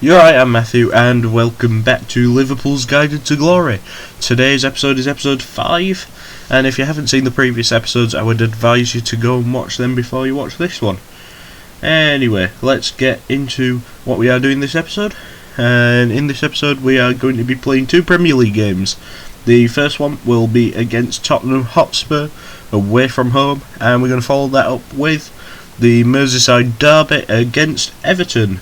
You're right, I'm Matthew, and welcome back to Liverpool's Guided to Glory. Today's episode is episode 5, and if you haven't seen the previous episodes, I would advise you to go and watch them before you watch this one. Anyway, let's get into what we are doing this episode. And in this episode, we are going to be playing 2 Premier League games. The first one will be against Tottenham Hotspur, away from home, and we're going to follow that up with the Merseyside Derby against Everton.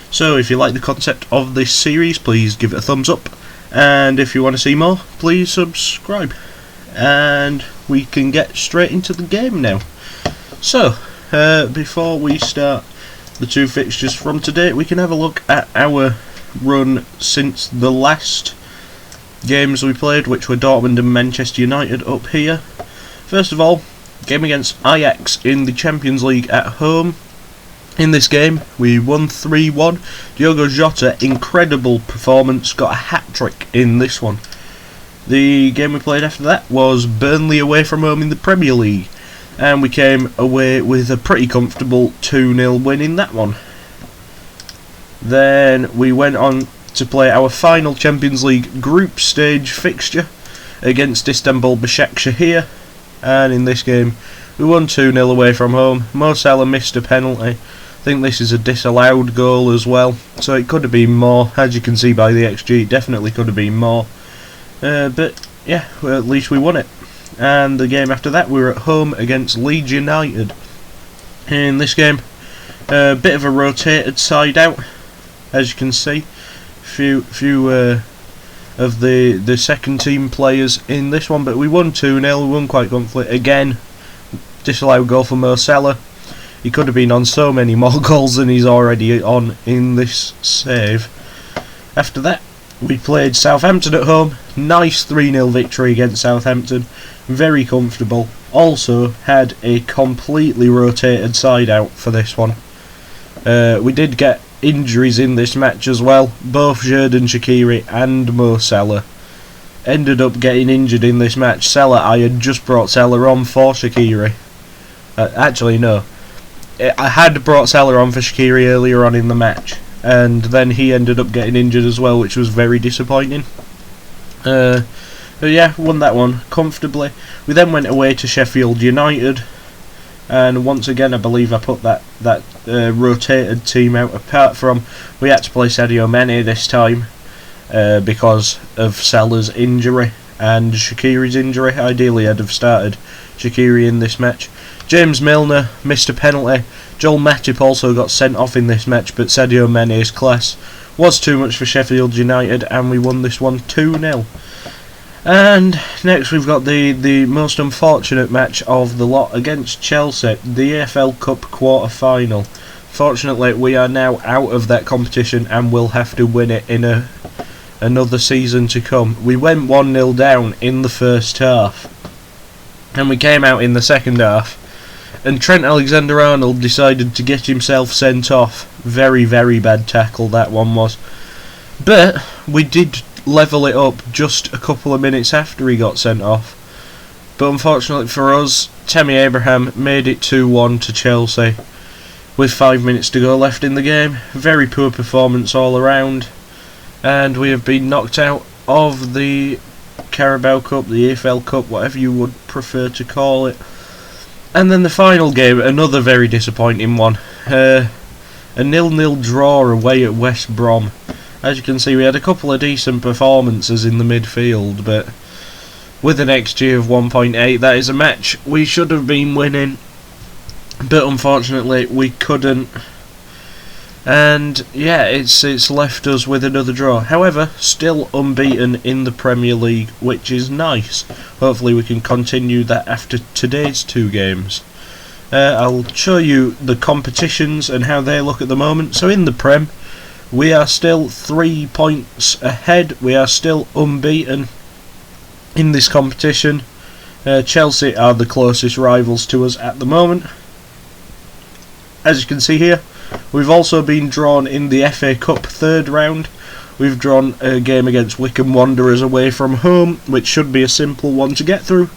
So if you like the concept of this series, please give it a thumbs up, and if you want to see more, please subscribe. And we can get straight into the game now. So, before we start the 2 fixtures from today, we can have a look at our run since the last games we played, which were Dortmund and Manchester United up here. First of all, game against Ajax in the Champions League at home. In this game, we won 3-1. Diogo Jota, incredible performance, got a hat-trick in this one. The game we played after that was Burnley away from home in the Premier League, and we came away with a pretty comfortable 2-0 win in that one. Then we went on to play our final Champions League group stage fixture against Istanbul Başakşehir, and in this game we won 2-0 away from home. Mo Salah missed a penalty. I think this is a disallowed goal as well, so it could have been more. As you can see by the XG, it definitely could have been more. But yeah, well, at least we won it. And the game after that, we were at home against Leeds United. In this game, a bit of a rotated side out, as you can see. Few of the second team players in this one, but we won 2-0. We won quite comfortably. Again, disallowed goal for Mo Salah. He could have been on so many more goals than he's already on in this save. After that, we played Southampton at home. Nice 3-0 victory against Southampton. Very comfortable. Also had a completely rotated side out for this one. We did get injuries in this match as well. Both Xherdan Shaqiri and Mo Salah ended up getting injured in this match. Salah, I had just brought Salah on for Shaqiri. Actually, no. I had brought Salah on for Shaqiri earlier on in the match, and then he ended up getting injured as well, which was very disappointing. But yeah, won that one comfortably. We then went away to Sheffield United, and once again I believe I put that rotated team out. Apart from, we had to play Sadio Mane this time because of Salah's injury and Shaqiri's injury. Ideally I'd have started Shaqiri in this match. James Milner missed a penalty. Joel Matip also got sent off in this match, but Sadio Mane's class was too much for Sheffield United, and we won this one 2-0. And next we've got the most unfortunate match of the lot against Chelsea, the EFL Cup quarter-final. Fortunately, we are now out of that competition and will have to win it in another season to come. We went 1-0 down in the first half, and we came out in the second half, and Trent Alexander-Arnold decided to get himself sent off. Very, very bad tackle that one was. But we did level it up just a couple of minutes after he got sent off. But unfortunately for us, Tammy Abraham made it 2-1 to Chelsea with 5 minutes to go left in the game. Very poor performance all around, and we have been knocked out of the Carabao Cup, the EFL Cup, whatever you would prefer to call it. And then the final game, another very disappointing one. A 0-0 draw away at West Brom. As you can see, we had a couple of decent performances in the midfield, but with an XG of 1.8, that is a match we should have been winning, but unfortunately we couldn't. And yeah, it's left us with another draw. However, still unbeaten in the Premier League, which is nice. Hopefully we can continue that after today's 2 games. I'll show you the competitions and how they look at the moment. So in the Prem, we are still 3 points ahead. We are still unbeaten in this competition. Chelsea are the closest rivals to us at the moment. As you can see here, we've also been drawn in the FA Cup 3rd round. We've drawn a game against Wycombe Wanderers away from home, which should be a simple one to get through.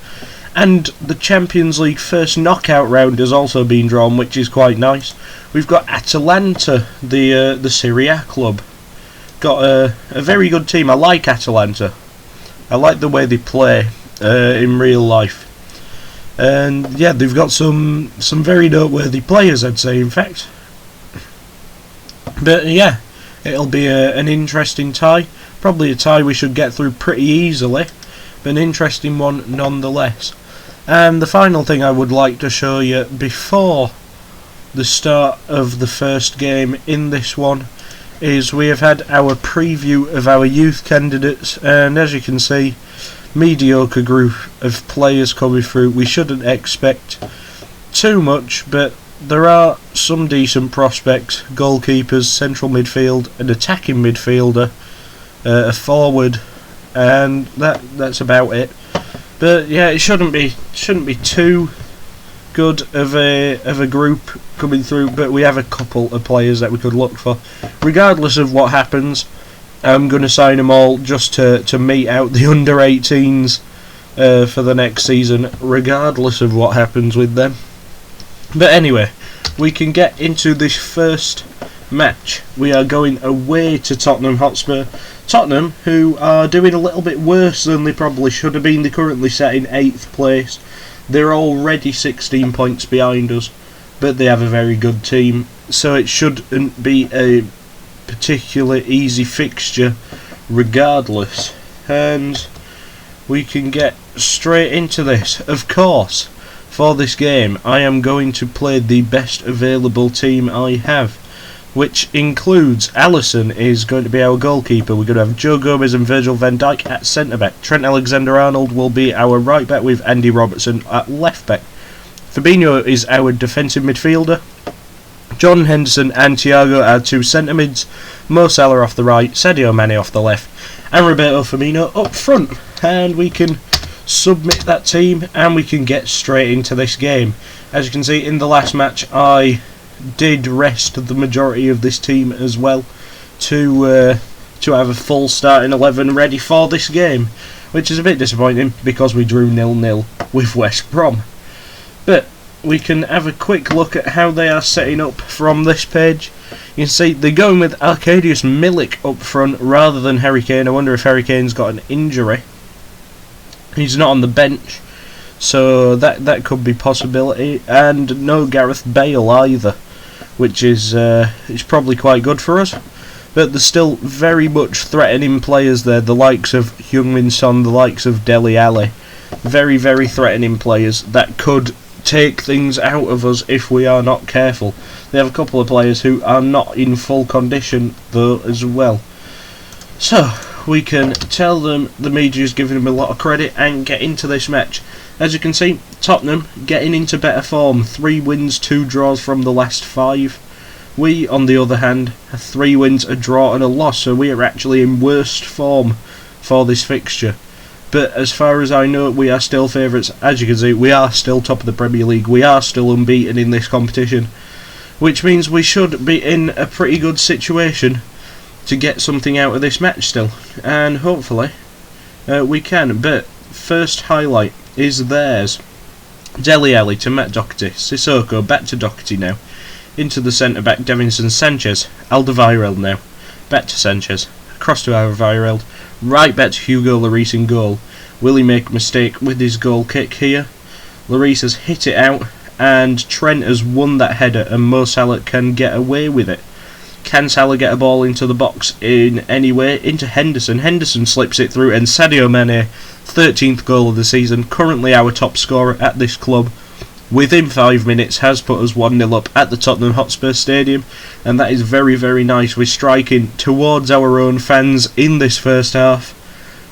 And the Champions League first knockout round has also been drawn, which is quite nice. We've got Atalanta, the Serie A club, got a very good team. I like Atalanta. I like the way they play in real life. And yeah, they've got some very noteworthy players, I'd say, in fact. But yeah, it'll be an interesting tie. Probably a tie we should get through pretty easily, but an interesting one nonetheless. And the final thing I would like to show you before the start of the first game in this one is we have had our preview of our youth candidates, and as you can see, mediocre group of players coming through. We shouldn't expect too much, but there are some decent prospects: goalkeepers, central midfield, an attacking midfielder, a forward, and that's about it. But yeah, it shouldn't be too good of a group coming through, but we have a couple of players that we could look for. Regardless of what happens, I'm going to sign them all just to meet out the under-18s for the next season, regardless of what happens with them. But anyway, we can get into this first match. We are going away to Tottenham Hotspur. Tottenham, who are doing a little bit worse than they probably should have been. They're currently set in 8th place. They're already 16 points behind us, but they have a very good team, so it shouldn't be a particularly easy fixture regardless. And we can get straight into this. Of course, for this game I am going to play the best available team I have, which includes Alisson is going to be our goalkeeper. We're going to have Joe Gomez and Virgil van Dijk at centre-back. Trent Alexander-Arnold will be our right-back with Andy Robertson at left-back. Fabinho is our defensive midfielder. John Henderson and Thiago are 2 centre-mids. Mo Salah off the right, Sadio Mane off the left, and Roberto Firmino up front. And we can submit that team and we can get straight into this game. As you can see, in the last match I did rest the majority of this team as well to have a full starting 11 ready for this game, which is a bit disappointing because we drew 0-0 with West Brom. But we can have a quick look at how they are setting up from this page. You can see they're going with Arkadiusz Milik up front rather than Harry Kane. I wonder if Harry Kane's got an injury. He's not on the bench, so that could be a possibility. And no Gareth Bale either, which is probably quite good for us. But there's still very much threatening players there, the likes of Heung-min Son, the likes of Dele Alli. Very, very threatening players that could take things out of us if we are not careful. They have a couple of players who are not in full condition though as well. So we can tell them the media is giving them a lot of credit and get into this match. As you can see, Tottenham getting into better form. 3 wins, 2 draws from the last 5. We, on the other hand, have 3 wins, a draw and a loss, so we are actually in worst form for this fixture. But as far as I know, we are still favourites. As you can see, we are still top of the Premier League. We are still unbeaten in this competition, which means we should be in a pretty good situation to get something out of this match still. And hopefully we can. But first highlight is theirs. Dele Alli to Matt Doherty. Sissoko back to Doherty now. Into the centre-back, Davinson Sanchez. Alderweireld now. Back to Sanchez. Across to Alderweireld. Right back to Hugo Lloris in goal. Will he make a mistake with his goal kick here? Lloris has hit it out, and Trent has won that header, and Mo Salah can get away with it. Can Salah get a ball into the box in any way? Into Henderson. Henderson slips it through, and Sadio Mane, 13th goal of the season, currently our top scorer at this club, within 5 minutes has put us 1-0 up at the Tottenham Hotspur Stadium, and that is very, very nice. We're striking towards our own fans in this first half,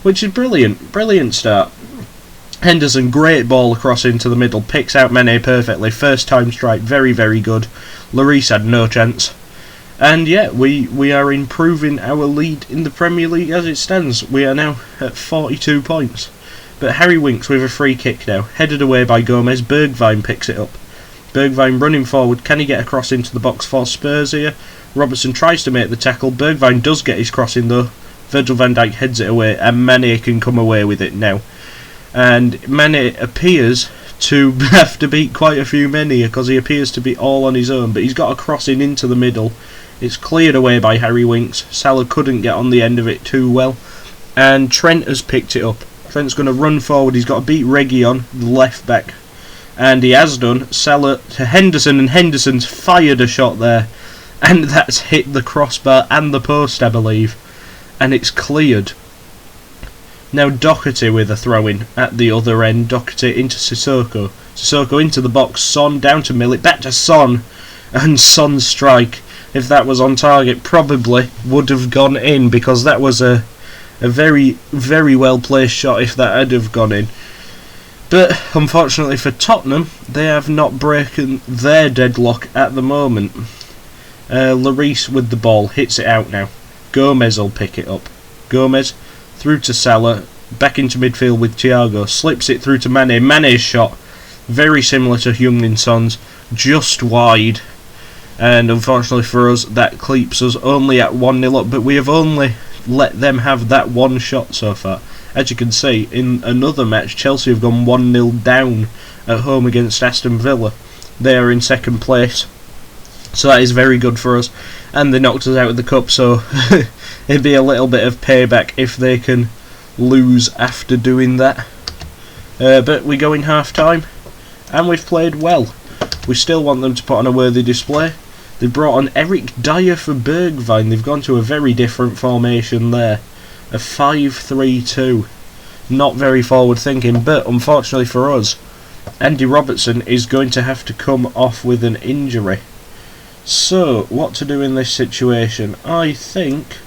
which is brilliant. Brilliant start. Henderson, great ball across into the middle, picks out Mane perfectly. First time strike, very, very good. Lloris had no chance. And yeah, we are improving our lead in the Premier League as it stands. We are now at 42 points. But Harry Winks with a free kick now, headed away by Gomez. Bergwijn picks it up. Bergwijn running forward, can he get a cross into the box for Spurs here? Robertson tries to make the tackle. Bergwijn does get his cross in though. Virgil van Dijk heads it away, and Mane can come away with it now. And Mane appears to have to beat quite a few men here, because he appears to be all on his own, but he's got a crossing into the middle. It's cleared away by Harry Winks. Salah couldn't get on the end of it too well, and Trent has picked it up. Trent's going to run forward. He's got to beat Reguilon, the left back, and he has done. Salah to Henderson, and Henderson's fired a shot there, and that's hit the crossbar and the post, I believe, and it's cleared. Now Doherty with a throw-in at the other end. Doherty into Sissoko. Sissoko into the box. Son down to Millet. Back to Son. And Son's strike, if that was on target, probably would have gone in, because that was a very, very well placed shot if that had have gone in. But unfortunately for Tottenham, they have not broken their deadlock at the moment. Lloris with the ball. Hits it out now. Gomez will pick it up. Gomez through to Salah, back into midfield with Thiago, slips it through to Mane. Mane's shot, very similar to Heung-min Son's, just wide, and unfortunately for us, that keeps us only at 1-0 up, but we have only let them have that one shot so far. As you can see, in another match, Chelsea have gone 1-0 down at home against Aston Villa. They are in second place, so that is very good for us, and they knocked us out of the cup, so it'd be a little bit of payback if they can lose after doing that. But we go in half time, and we've played well. We still want them to put on a worthy display. They brought on Eric Dyer for Bergwijn. They've gone to a very different formation there, a 5-3-2. Not very forward thinking, but unfortunately for us, Andy Robertson is going to have to come off with an injury. So, what to do in this situation? I think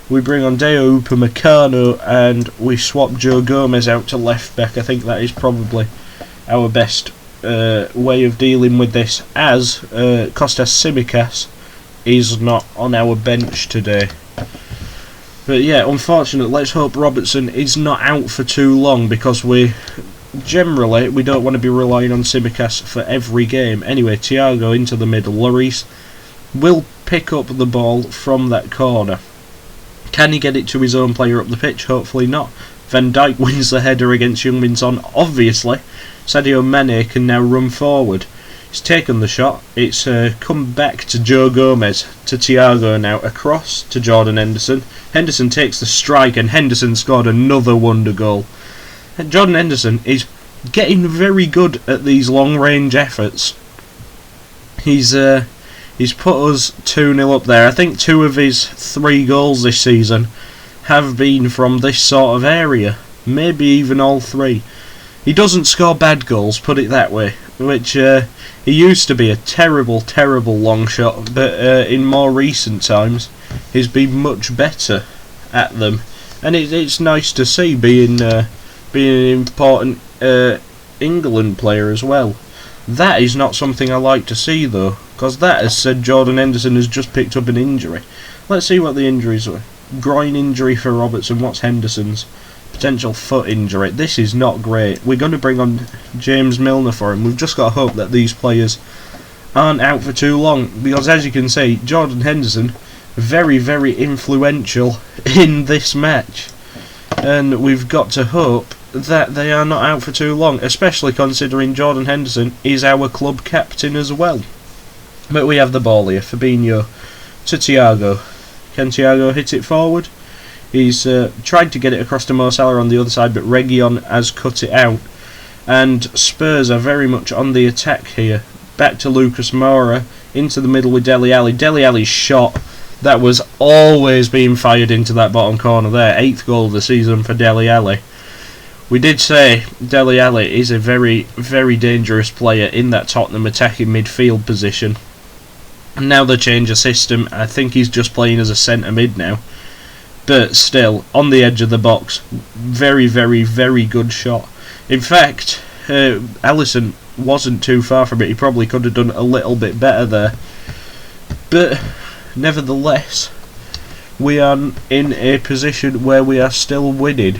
we bring on Deo Upamecano and we swap Joe Gomez out to left back. I think that is probably our best way of dealing with this, as Kostas Tsimikas is not on our bench today. But yeah, unfortunately, let's hope Robertson is not out for too long, because we don't want to be relying on Tsimikas for every game. Anyway, Thiago into the middle. Lloris will pick up the ball from that corner. Can he get it to his own player up the pitch? Hopefully not. Van Dijk wins the header against Heung-min Son, obviously. Sadio Mane can now run forward. He's taken the shot. It's come back to Joe Gomez, to Thiago now, across to Jordan Henderson. Henderson takes the strike, and Henderson scored another wonder goal. And Jordan Henderson is getting very good at these long-range efforts. He's put us 2-0 up there. I think 2 of his 3 goals this season have been from this sort of area. Maybe even all 3. He doesn't score bad goals, put it that way, which he used to be a terrible, terrible long shot, but in more recent times he's been much better at them, and it's nice to see, being an important England player as well. That is not something I like to see though, because that has said Jordan Henderson has just picked up an injury. Let's see what the injuries were. Groin injury for Robertson. What's Henderson's? Potential foot injury. This is not great. We're going to bring on James Milner for him. We've just got to hope that these players aren't out for too long, because as you can see, Jordan Henderson, very, very influential in this match, and we've got to hope that they are not out for too long, especially considering Jordan Henderson is our club captain as well. But we have the ball here. Fabinho to Thiago. Can Thiago hit it forward? He's tried to get it across to Mo Salah on the other side, but Reguilon has cut it out. And Spurs are very much on the attack here. Back to Lucas Moura, into the middle with Dele Alli. Dele Alli's shot, that was always being fired into that bottom corner there. 8th goal of the season for Dele Alli. We did say Dele Alli is a very, very dangerous player in that Tottenham attacking midfield position. And now they change the system. I think he's just playing as a centre mid now. But still, on the edge of the box, very, very, very good shot. In fact, Alisson wasn't too far from it. He probably could have done a little bit better there. But nevertheless, we are in a position where we are still winning.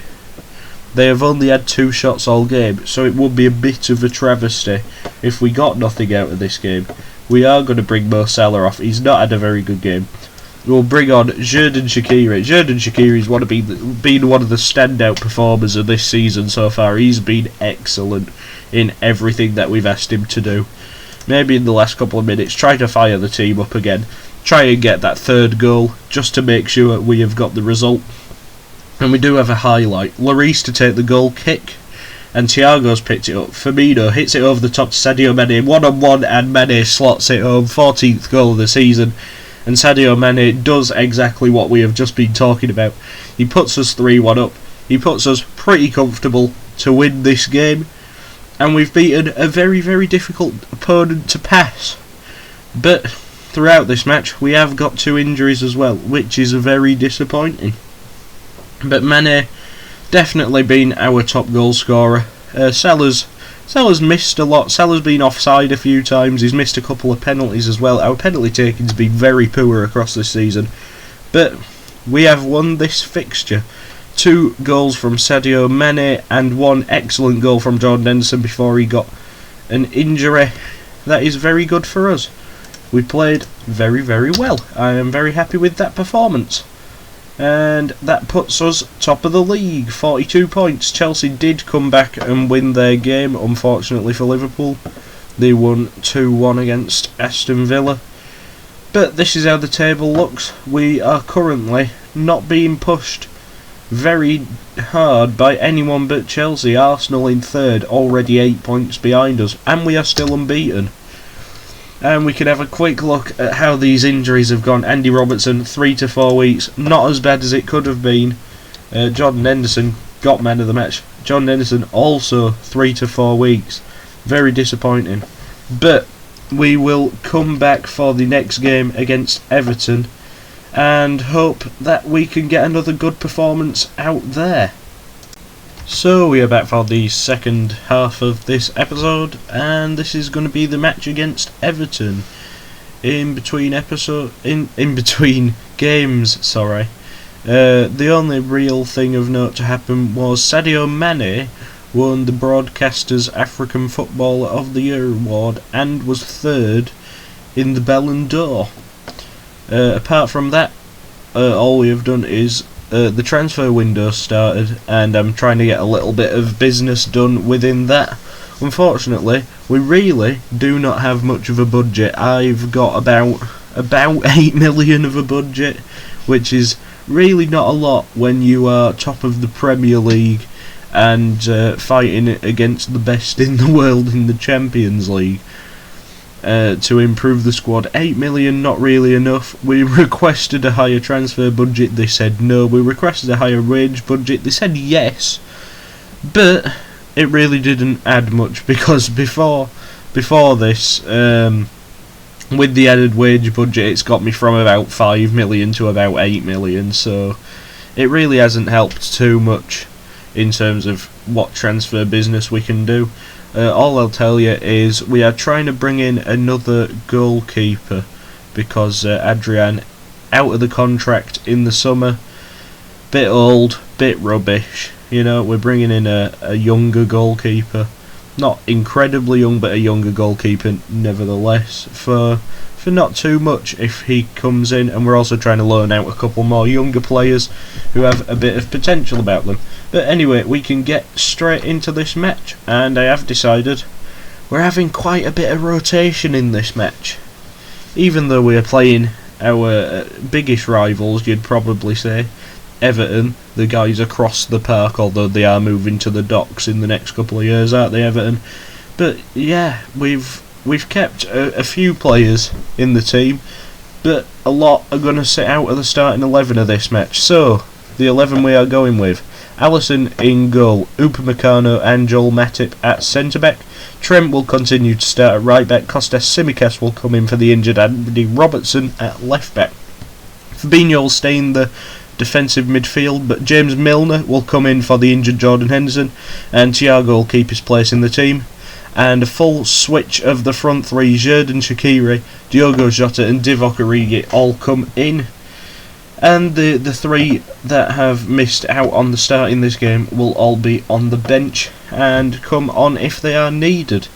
They have only had 2 shots all game, so it would be a bit of a travesty if we got nothing out of this game. We are going to bring Mo Salah off. He's not had a very good game. We'll bring on Xherdan Shaqiri. Xherdan Shaqiri's been one of the standout performers of this season so far. He's been excellent in everything that we've asked him to do. Maybe in the last couple of minutes, try to fire the team up again. try and get that third goal just to make sure we have got the result. And we do have a highlight. Lloris to take the goal kick, and Thiago's picked it up. Firmino hits it over the top to Sadio Mane, 1-on-1, and Mane slots it home, 14th goal of the season. And Sadio Mane does exactly what we have just been talking about. He puts us 3-1 up. He puts us pretty comfortable to win this game. And we've beaten a very, very difficult opponent to pass. But throughout this match, we have got 2 injuries as well, which is very disappointing. But Mane definitely been our top goal scorer. Salah's missed a lot. Salah's been offside a few times. He's missed a couple of penalties as well. Our penalty taking's been very poor across this season. But we have won this fixture. 2 goals from Sadio Mane and 1 excellent goal from Jordan Henderson before he got an injury. That is very good for us. We played very, very well. I am very happy with that performance. And that puts us top of the league, 42 points. Chelsea did come back and win their game, unfortunately for Liverpool. They won 2-1 against Aston Villa. But this is how the table looks. We are currently not being pushed very hard by anyone but Chelsea. Arsenal in 3rd, already 8 points behind us, and we are still unbeaten. And we can have a quick look at how these injuries have gone. Andy Robertson, 3 to 4 weeks. Not as bad as it could have been. Jordan Henderson got man of the match. Jordan Henderson also 3 to 4 weeks. Very disappointing. But we will come back for the next game against Everton and hope that we can get another good performance out there. So we are back for the second half of this episode, and this is going to be the match against Everton. In between games, sorry. The only real thing of note to happen was Sadio Mane won the Broadcaster's African Footballer of the Year award and was 3rd in the Ballon d'Or. Apart from that, all we have done is the transfer window started, and I'm trying to get a little bit of business done within that. Unfortunately, we really do not have much of a budget. I've got about 8 million of a budget, which is really not a lot when you are top of the Premier League and fighting against the best in the world in the Champions League. To improve the squad. 8 million, not really enough. We requested a higher transfer budget, they said no. We requested a higher wage budget, they said yes. But it really didn't add much, because before this, with the added wage budget, it's got me from about 5 million to about 8 million, so it really hasn't helped too much in terms of what transfer business we can do. All I'll tell you is we are trying to bring in another goalkeeper, because Adrian, out of the contract in the summer, bit old, bit rubbish. You know, we're bringing in a younger goalkeeper, not incredibly young, but a younger goalkeeper nevertheless, for not too much if he comes in. And we're also trying to loan out a couple more younger players who have a bit of potential about them. But anyway, we can get straight into this match, and I have decided we're having quite a bit of rotation in this match. Even though we are playing our biggest rivals, you'd probably say, Everton, the guys across the park, although they are moving to the docks in the next couple of years, aren't they, Everton? But yeah, we've kept a few players in the team, but a lot are going to sit out of the starting 11 of this match. So, the 11 we are going with: Alisson in goal, Upamecano and Joel Matip at centre-back. Trent will continue to start at right-back. Kostas Tsimikas will come in for the injured Andy Robertson at left-back. Fabinho will stay in the defensive midfield, but James Milner will come in for the injured Jordan Henderson, and Thiago will keep his place in the team. And a full switch of the front three: Xherdan Shaqiri, Diogo Jota and Divock Origi all come in. And the 3 that have missed out on the start in this game will all be on the bench and come on if they are needed.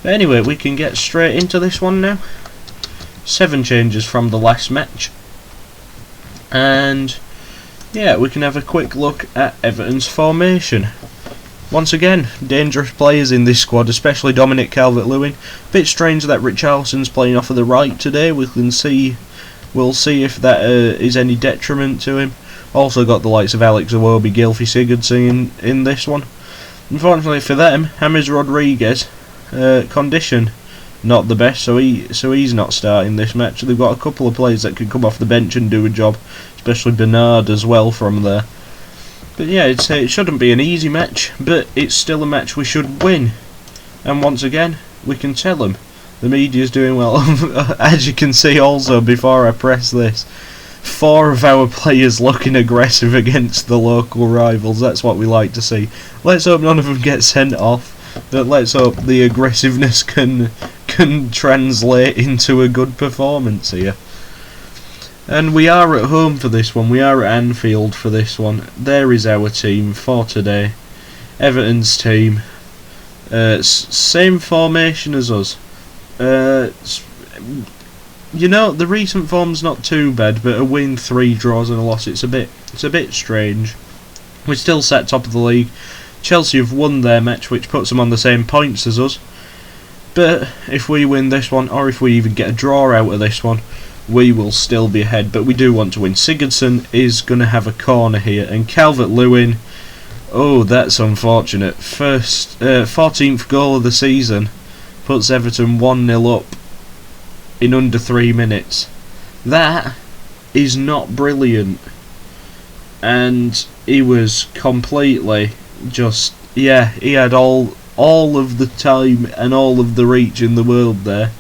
But anyway, we can get straight into this one now. 7 changes from the last match. And yeah, we can have a quick look at Everton's formation. Once again, dangerous players in this squad, especially Dominic Calvert-Lewin. Bit strange that Richarlison's playing off of the right today. We can see We'll see if that is any detriment to him. Also got the likes of Alex Iwobi, Gylfi Sigurdsson in this one. Unfortunately for them, James Rodriguez, condition not the best, so he's not starting this match. They've got a couple of players that could come off the bench and do a job, especially Bernard as well from there. But yeah, it shouldn't be an easy match, but it's still a match we should win. And once again, we can tell them the media's doing well. As you can see also before I press this, 4 of our players looking aggressive against the local rivals. That's what we like to see. Let's hope none of them get sent off, but let's hope the aggressiveness can translate into a good performance here. And we are at home for this one. We are at Anfield for this one. There is our team for today. Everton's team. Same formation as us. You know, the recent form's not too bad, but a win, 3 draws and a loss, it's a bit strange. We're still set top of the league. Chelsea have won their match, which puts them on the same points as us. But if we win this one, or if we even get a draw out of this one, we will still be ahead. But we do want to win. Sigurdsson is going to have a corner here, and Calvert-Lewin, oh, that's unfortunate. 14th goal of the season puts Everton 1-0 up in under 3 minutes. That is not brilliant. And he was completely just, yeah, he had all of the time and all of the reach in the world there.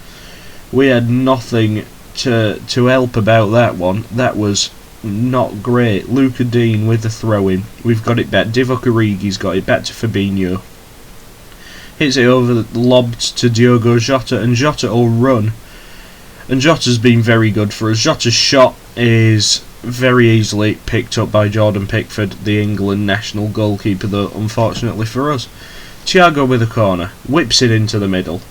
We had nothing to help about that one. That was not great. Luca Dean with the throw-in. We've got it back. Divock Origi's got it back to Fabinho. Hits it over, lobbed to Diogo Jota, and Jota will run. And Jota's been very good for us. Jota's shot is very easily picked up by Jordan Pickford, the England national goalkeeper, though unfortunately for us. Thiago with a corner, whips it into the middle,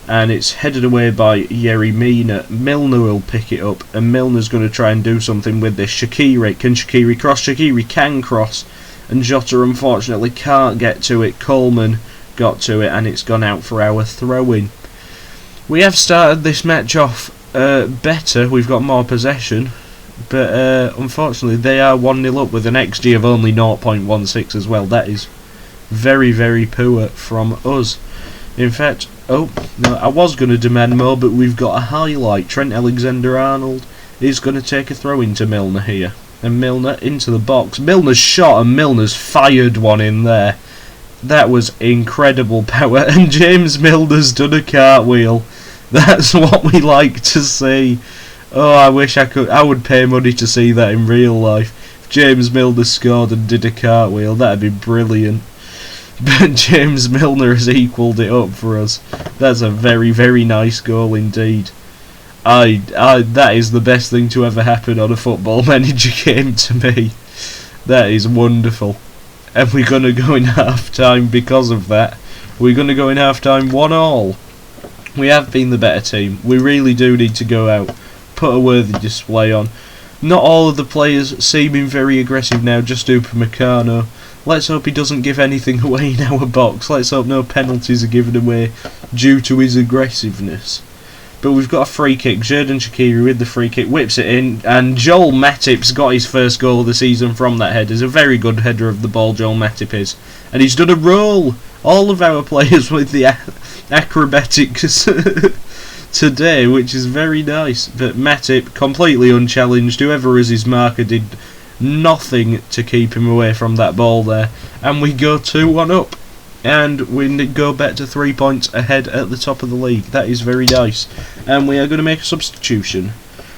and it's headed away by Yerry Mina. Milner will pick it up, and Milner's going to try and do something with this. Shaqiri, can Shaqiri cross? Shaqiri can cross, and Jota unfortunately can't get to it. Coleman got to it, and it's gone out for our throw-in. We have started this match off better. We've got more possession, but unfortunately they are 1-0 up with an XG of only 0.16 as well. That is very, very poor from us. In fact, oh no, I was going to demand more, but we've got a highlight. Trent Alexander-Arnold is going to take a throw into Milner here, and Milner into the box. Milner's shot, and Milner's fired one in there. That was incredible power, and James Milner's done a cartwheel. That's what we like to see. Oh, I wish I would pay money to see that in real life. If James Milner scored and did a cartwheel, that'd be brilliant. But James Milner has equalled it up for us. That's a very, very nice goal indeed. That is the best thing to ever happen on a Football Manager game to me. That is wonderful. And we're going to go in half-time because of that. We're going to go in half-time 1-1. We have been the better team. We really do need to go out, put a worthy display on. Not all of the players seeming very aggressive now, just Upamecano. Let's hope he doesn't give anything away in our box. Let's hope no penalties are given away due to his aggressiveness. But we've got a free kick. Xherdan Shaqiri with the free kick, whips it in, and Joel Matip's got his first goal of the season from that header. He's a very good header of the ball, Joel Matip is. And he's done a roll. All of our players with the acrobatics today, which is very nice. But Matip, completely unchallenged. Whoever is his marker did nothing to keep him away from that ball there. And we go 2-1 up. And we go back to 3 points ahead at the top of the league. That is very nice. And we are going to make a substitution.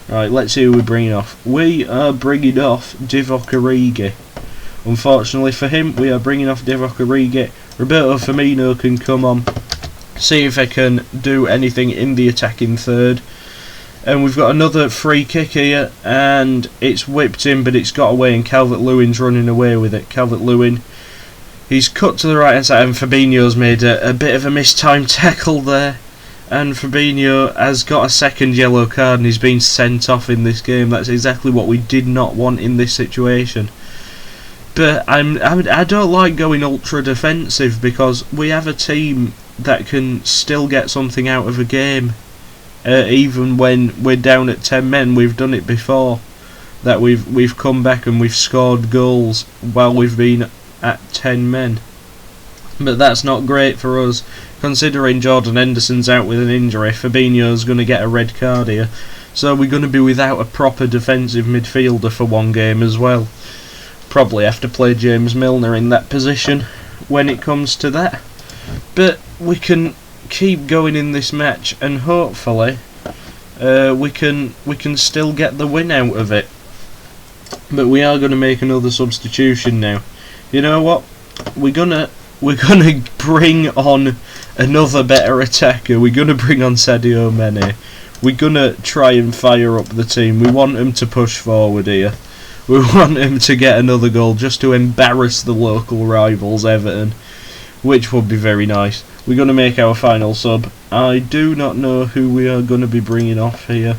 Right, let's see who we're bringing off. We are bringing off Divock Origi. Unfortunately for him, we are bringing off Divock Origi. Roberto Firmino can come on. See if they can do anything in the attacking third. And we've got another free kick here. And it's whipped in, but it's got away. And Calvert-Lewin's running away with it. Calvert-Lewin. He's cut to the right hand side, and Fabinho's made a bit of a mistimed tackle there. And Fabinho has got a second yellow card, and he's been sent off in this game. That's exactly what we did not want in this situation. But I don't like going ultra defensive, because we have a team that can still get something out of a game. even when we're down at 10 men. We've done it before, that we've come back and we've scored goals while we've been at 10 men. But that's not great for us, considering Jordan Henderson's out with an injury. Fabinho's going to get a red card here, so we're going to be without a proper defensive midfielder for one game as well. Probably have to play James Milner in that position when it comes to that. But we can keep going in this match, and hopefully we can still get the win out of it. But we are going to make another substitution now. You know what? We're gonna bring on another better attacker. We're gonna bring on Sadio Mane. We're gonna try and fire up the team. We want him to push forward here. We want him to get another goal just to embarrass the local rivals, Everton, which would be very nice. We're going to make our final sub. I do not know who we are going to be bringing off here.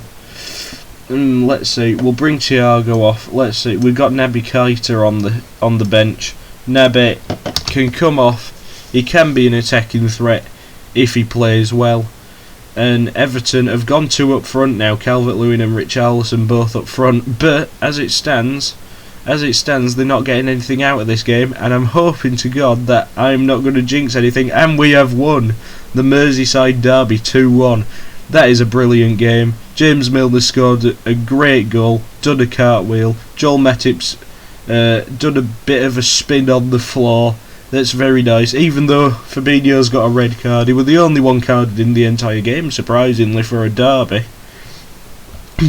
Let's see. We'll bring Thiago off. Let's see. We've got Naby Keita on the bench. Naby can come off. He can be an attacking threat if he plays well. And Everton have gone 2 up front now. Calvert-Lewin and Richarlison both up front. But as it stands, they're not getting anything out of this game, and I'm hoping to God that I'm not going to jinx anything, and we have won the Merseyside Derby 2-1. That is a brilliant game. James Milner scored a great goal, done a cartwheel. Joel Matip's done a bit of a spin on the floor. That's very nice, even though Fabinho's got a red card. He was the only one carded in the entire game, surprisingly, for a derby.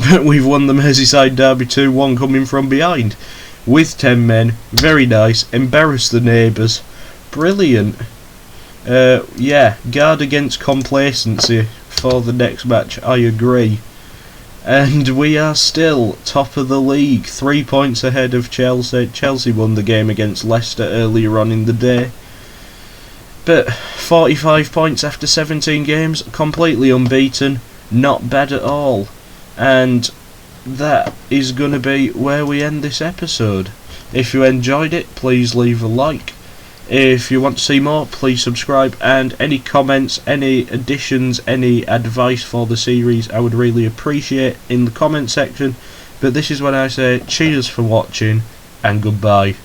But we've won the Merseyside Derby 2-1 coming from behind with 10 men. Very nice. Embarrass the neighbours. Brilliant. Yeah, guard against complacency for the next match. I agree. And we are still top of the league, 3 points ahead of Chelsea. Chelsea won the game against Leicester earlier on in the day. But 45 points after 17 games, completely unbeaten. Not bad at all. And that is going to be where we end this episode. If you enjoyed it, please leave a like. If you want to see more, please subscribe, and any comments, any additions, any advice for the series, I would really appreciate in the comment section. But this is when I say cheers for watching, and goodbye.